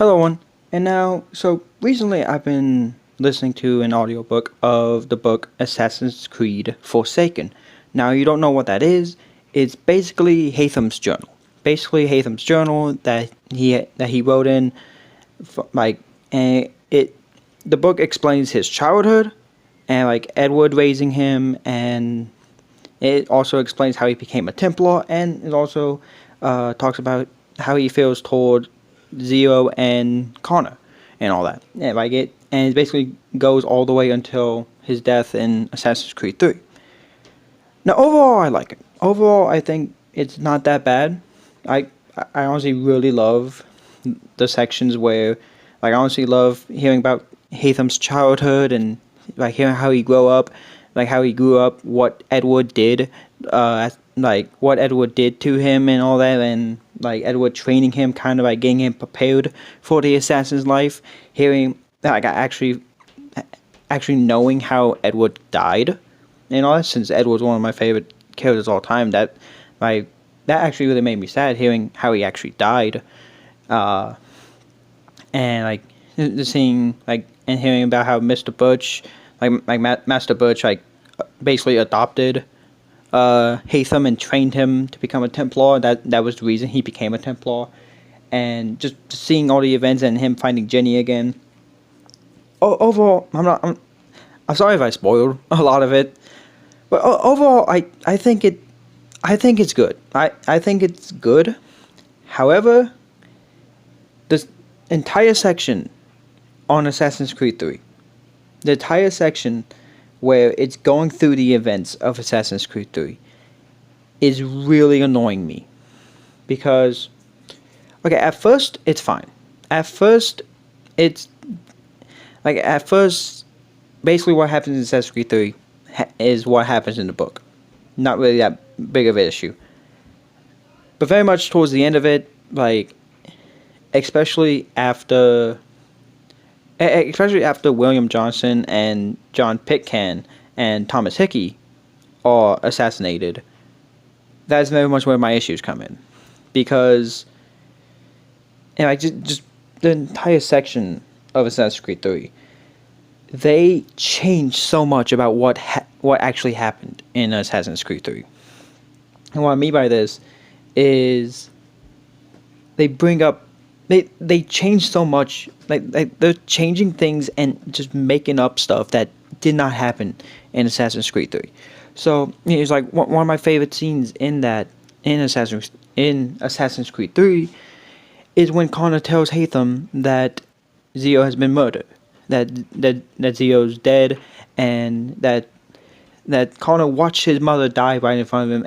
Hello, one. And now, so recently I've been listening to an audiobook of the book Assassin's Creed Forsaken. Now, you don't know what that is. It's basically Haytham's journal. Basically, Haytham's journal that he wrote in, and the book explains his childhood and Edward raising him, and it also explains how he became a Templar, and it also talks about how he feels toward Zero and Connor and all that. And it basically goes all the way until his death in Assassin's Creed 3. Now, overall, I like it. Overall, I think it's not that bad. I I honestly really love the sections where, I honestly love hearing about Haytham's childhood and hearing how he grew up, what Edward did, what Edward did to him and all that, and Edward training him, kind of getting him prepared for the assassin's life. Hearing actually knowing how Edward died and all that, since Edward's one of my favorite characters of all time. That actually really made me sad, hearing how he actually died, and just seeing and hearing about how Mr. Birch, Master Birch, basically adopted Haytham and trained him to become a Templar. That was the reason he became a Templar, and just seeing all the events and him finding Jenny again. Overall, I'm sorry if I spoiled a lot of it, but overall, I think it's good. I think it's good. However, this entire section on Assassin's Creed 3, the entire section where it's going through the events of Assassin's Creed 3, is really annoying me. Because, okay, at first, it's fine. At first, basically what happens in Assassin's Creed 3 is what happens in the book. Not really that big of an issue. But very much towards the end of it, especially after William Johnson and John Pitcairn and Thomas Hickey are assassinated, that's very much where my issues come in. Because, just the entire section of Assassin's Creed 3, they change so much about what actually happened in Assassin's Creed 3. And what I mean by this is they change so much, they're changing things and just making up stuff that did not happen in Assassin's Creed 3. So it's one of my favorite scenes in Assassin's Creed 3 is when Connor tells Haytham that Zio has been murdered, that Zio's dead, and that Connor watched his mother die right in front of him,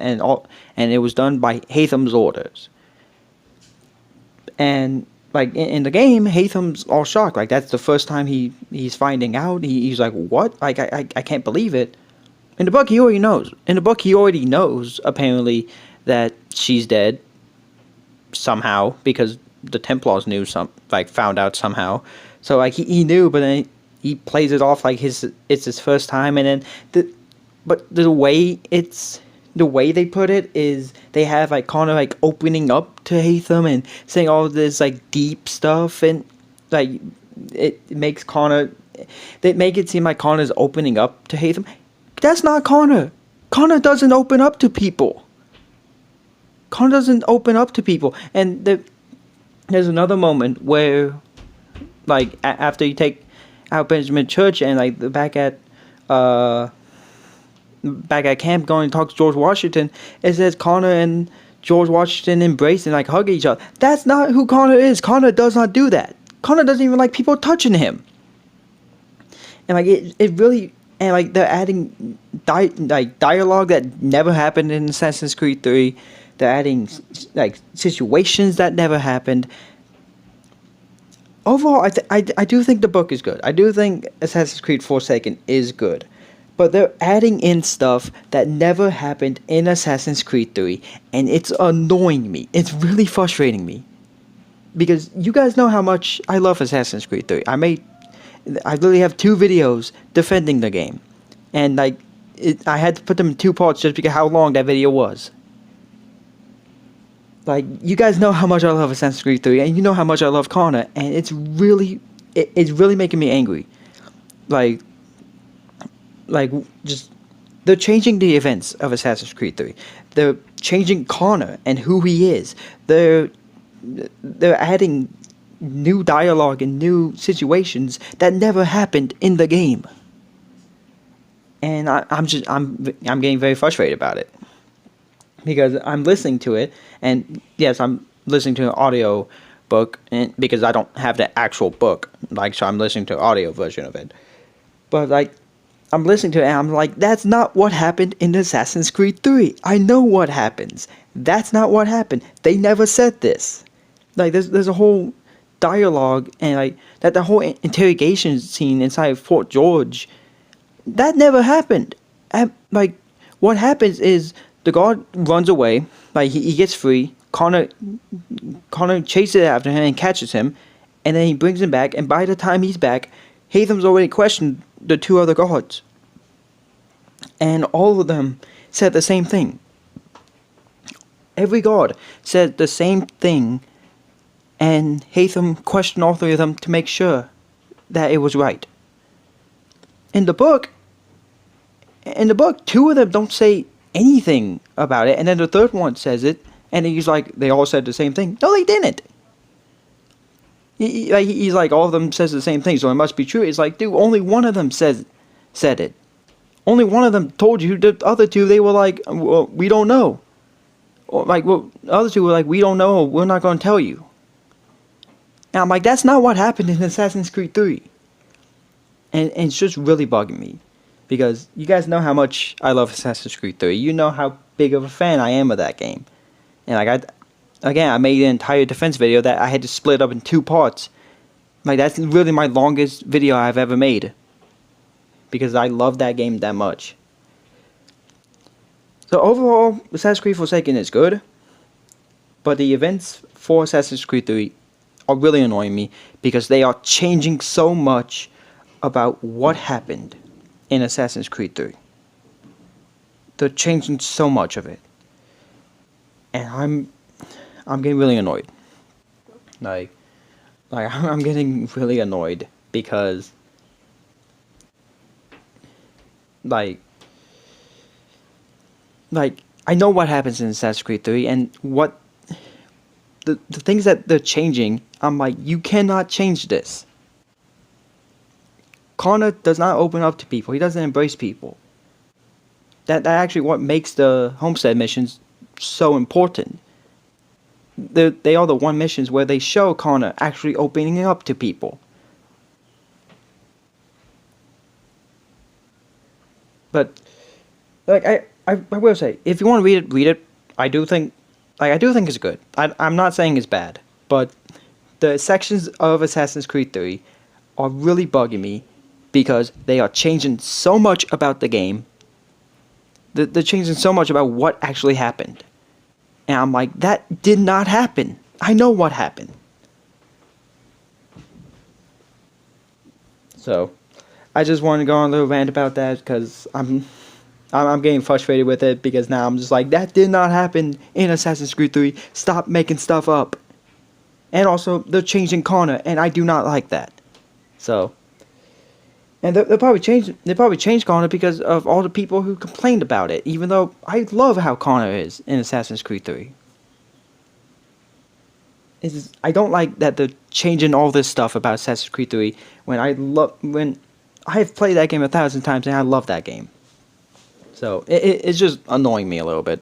and it was done by Haytham's orders. And in the game, Haytham's all shocked. That's the first time he's finding out. He's like, what? I can't believe it. In the book, he already knows. In the book, he already knows, apparently, that she's dead somehow, because the Templars knew found out somehow. So he knew, but then he plays it off like it's his first time, and then the way they put it is they have Connor opening up to Haytham and saying all this deep stuff, and it makes Connor, they make it seem like Connor's opening up to Haytham. That's not Connor. Connor doesn't open up to people. Connor doesn't open up to people. And there's another moment where after you take out Benjamin Church and back at camp going to talk to George Washington, it says Connor and George Washington embrace and hug each other. That's not who Connor is. Connor does not do that. Connor doesn't even like people touching him. And it really, and they're adding dialogue that never happened in Assassin's Creed 3. They're adding situations that never happened. Overall, I do think the book is good. I do think Assassin's Creed Forsaken is good. But they're adding in stuff that never happened in Assassin's Creed 3, and it's annoying me. It's really frustrating me. Because you guys know how much I love Assassin's Creed 3. I literally have 2 videos defending the game. And I had to put them in 2 parts just because how long that video was. like, you guys know how much I love Assassin's Creed 3, and you know how much I love Connor, and it's really making me angry. Like, just they're changing the events of Assassin's Creed 3. They're changing Connor and who he is. They're adding new dialogue and new situations that never happened in the game. And I'm getting very frustrated about it, because I'm listening to it, and yes, I'm listening to an audio book, and because I don't have the actual book, like, so I'm listening to an audio version of it. But like, I'm listening to it, and I'm like, that's not what happened in Assassin's Creed 3. I know what happens. That's not what happened. They never said this. Like, there's a whole dialogue, and like that the whole interrogation scene inside Fort George, that never happened. And like, what happens is the guard runs away. Like, he gets free. Connor chases after him and catches him, and then he brings him back. And by the time he's back, Haytham's already questioned the two other guards, and all of them said the same thing. Every guard said the same thing, and Haytham questioned all three of them to make sure that it was right. In the book, two of them don't say anything about it, and then the third one says it, and he's like, they all said the same thing. No, they didn't. He's like, all of them says the same thing, so it must be true. It's like, dude, only one of them said it. Only one of them told you. The other two, they were like, well, we don't know. Or like, well, the other two were like, we don't know. We're not going to tell you. And I'm like, that's not what happened in Assassin's Creed 3. And it's just really bugging me, because you guys know how much I love Assassin's Creed 3. You know how big of a fan I am of that game. And like, I made an entire defense video that I had to split up in 2 parts. Like, that's really my longest video I've ever made, because I love that game that much. So overall, Assassin's Creed Forsaken is good, but the events for Assassin's Creed 3 are really annoying me, because they are changing so much about what happened in Assassin's Creed 3. They're changing so much of it, and I'm getting really annoyed. Like I'm getting really annoyed, because like I know what happens in Assassin's Creed 3, and what the things that they're changing. I'm like, you cannot change this. Connor does not open up to people. He doesn't embrace people. That actually what makes the Homestead missions so important. They are the one missions where they show Connor actually opening up to people. But like, I will say, if you want to read it. I do think it's good. I'm not saying it's bad, but the sections of Assassin's Creed 3 are really bugging me, because they are changing so much about the game. They're changing so much about what actually happened. And I'm like, that did not happen. I know what happened. So, I just wanted to go on a little rant about that, because I'm getting frustrated with it, because now I'm just like, that did not happen in Assassin's Creed 3. Stop making stuff up. And also, they're changing Connor, and I do not like that. So, and they'll probably change Connor because of all the people who complained about it, even though I love how Connor is in Assassin's Creed 3. I don't like that they're changing all this stuff about Assassin's Creed 3 when I've played that game 1,000 times and I love that game. So it's just annoying me a little bit.